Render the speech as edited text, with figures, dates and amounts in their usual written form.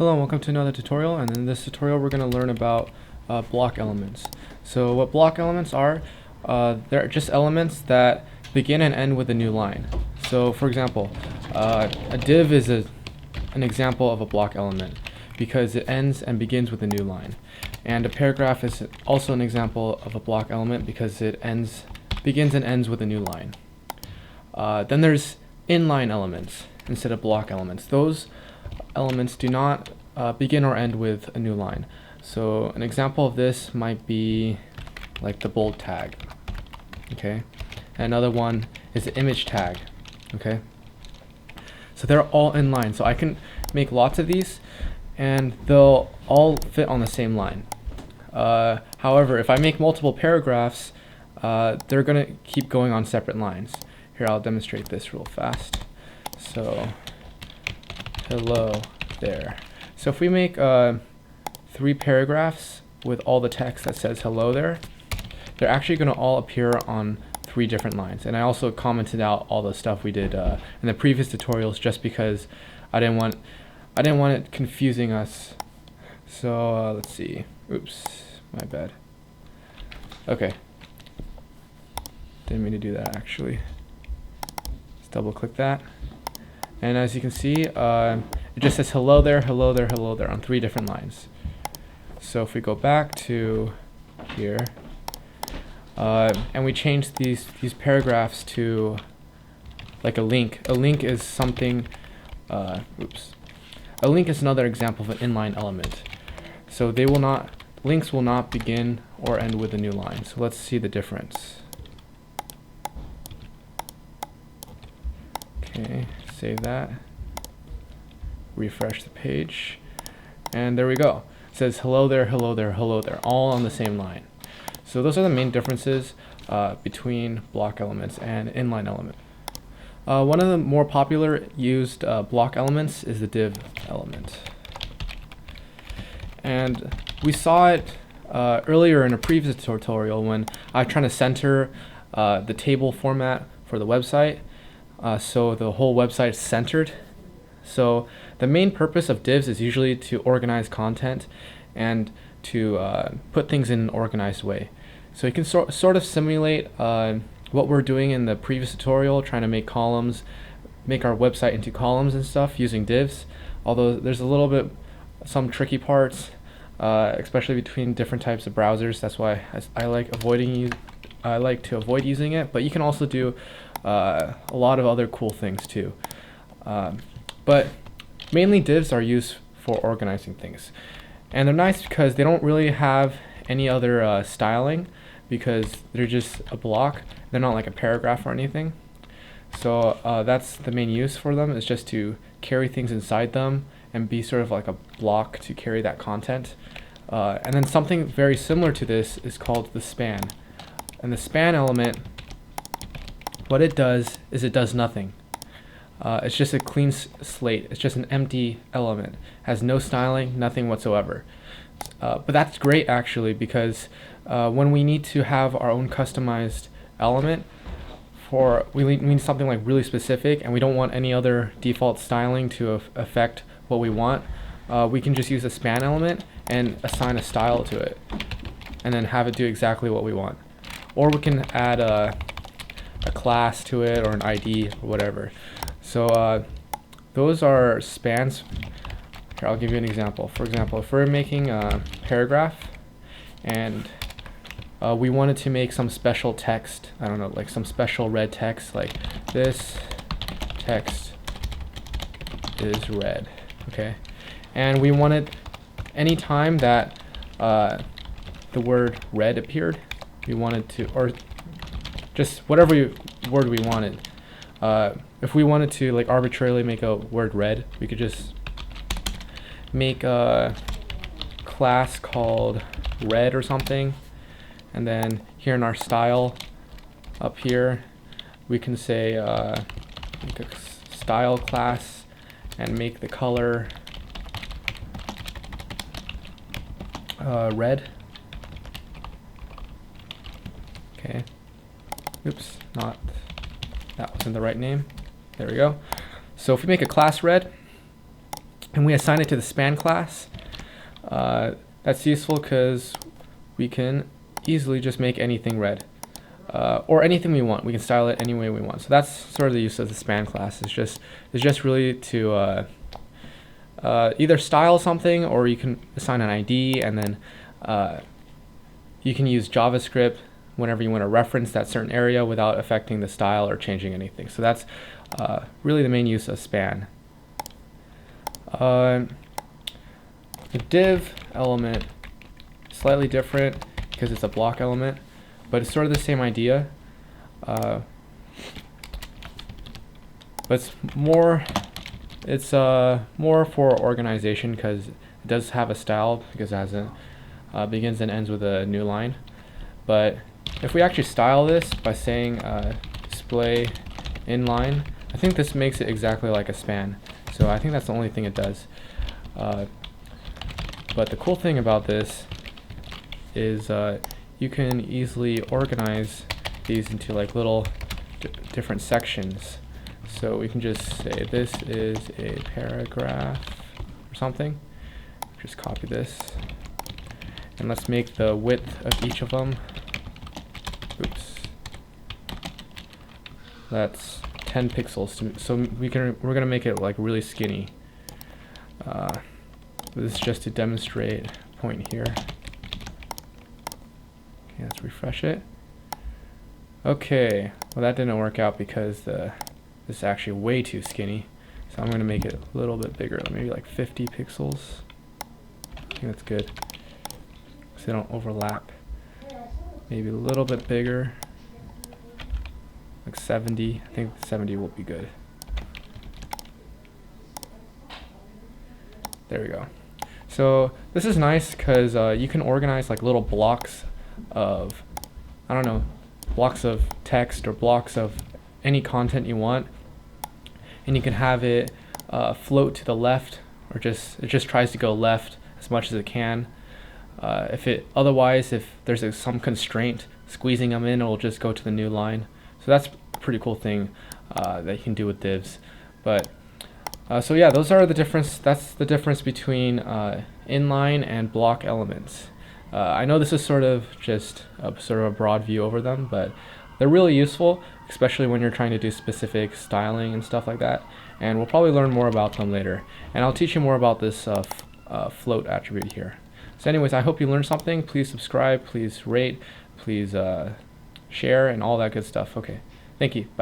Hello and welcome to another tutorial, and in this tutorial we're going to learn about block elements. So what block elements are, they're just elements that begin and end with a new line. So for example, a div is an example of a block element because it ends and begins with a new line. And a paragraph is also an example of a block element because it begins and ends with a new line. Then there's inline elements instead of block elements. Those elements do not begin or end with a new line. So an example of this might be like the bold tag. Okay, and another one is the image tag. Okay, so they're all inline. So I can make lots of these, and they'll all fit on the same line. However, if I make multiple paragraphs, they're gonna keep going on separate lines. Here, I'll demonstrate this real fast. So, hello there. So if we make 3 paragraphs with all the text that says hello there, they're actually going to all appear on 3 different lines. And I also commented out all the stuff we did in the previous tutorials just because I didn't want it confusing us. So let's see. Oops, my bad. Okay. Didn't mean to do that actually. Let's double click that. And as you can see, it just says hello there, hello there, hello there on 3 different lines. So if we go back to here, and we change these paragraphs to like a link. A link is something, a link is another example of an inline element. So links will not begin or end with a new line. So let's see the difference. Okay, save that. Refresh the page, and there we go. It says hello there, hello there, hello there, all on the same line. So those are the main differences between block elements and inline element. One of the more popular used block elements is the div element. And we saw it earlier in a previous tutorial when I was trying to center the table format for the website, so the whole website is centered. So the main purpose of divs is usually to organize content and to put things in an organized way. So you can sort of simulate what we're doing in the previous tutorial, trying to make columns, make our website into columns and stuff using divs. Although there's a little bit some tricky parts, especially between different types of browsers. That's why I like to avoid using it. But you can also do a lot of other cool things too. But mainly divs are used for organizing things, and they're nice because they don't really have any other styling because they're just a block. They're not like a paragraph or anything. So that's the main use for them, is just to carry things inside them and be sort of like a block to carry that content. And then something very similar to this is called the span. And the span element, what it does is it does nothing. It's just a clean slate. It's just an empty element. Has no styling, nothing whatsoever. But that's great actually, because when we need to have our own customized element, we need something like really specific, and we don't want any other default styling to affect what we want, we can just use a span element and assign a style to it, and then have it do exactly what we want. Or we can add a class to it or an ID or whatever. So those are spans. Here, I'll give you an example. For example, if we're making a paragraph and we wanted to make some special text, I don't know, like some special red text, like this text is red, okay? And we wanted, anytime that the word red appeared, we wanted to, or just whatever word we wanted. If we wanted to like arbitrarily make a word red, we could just make a class called red or something, and then here in our style up here we can say make a style class and make the color red. Okay, oops, that wasn't the right name. There we go. So if we make a class red, and we assign it to the span class. That's useful because we can easily just make anything red, or anything we want. We can style it any way we want. So that's sort of the use of the span class. It's just really to either style something, or you can assign an ID, and then you can use JavaScript whenever you want to reference that certain area without affecting the style or changing anything. So that's really the main use of span. The div element is slightly different because it's a block element, but it's sort of the same idea. But it's more for organization because it does have a style, because it has a begins and ends with a new line. But if we actually style this by saying display inline, I think this makes it exactly like a span. So I think that's the only thing it does. But the cool thing about this is you can easily organize these into like little different sections. So we can just say this is a paragraph or something. Just copy this. And let's make the width of each of them. Oops. That's 10 pixels. So we're gonna make it like really skinny. This is just to demonstrate a point here. Okay, let's refresh it. Okay, well that didn't work out because this is actually way too skinny. So I'm gonna make it a little bit bigger, maybe like 50 pixels. I think that's good, so they don't overlap. Maybe a little bit bigger, like 70. I think 70 will be good. There we go. So this is nice because you can organize like little blocks of, I don't know, blocks of text or blocks of any content you want, and you can have it float to the left, or it just tries to go left as much as it can. Otherwise, if there's some constraint squeezing them in, it'll just go to the new line. So that's a pretty cool thing that you can do with divs. But so yeah, those are the difference. That's the difference between inline and block elements. I know this is sort of just sort of a broad view over them, but they're really useful, especially when you're trying to do specific styling and stuff like that. And we'll probably learn more about them later. And I'll teach you more about this float attribute here. So anyways, I hope you learned something. Please subscribe, please rate, please share, and all that good stuff. Okay, thank you. Bye.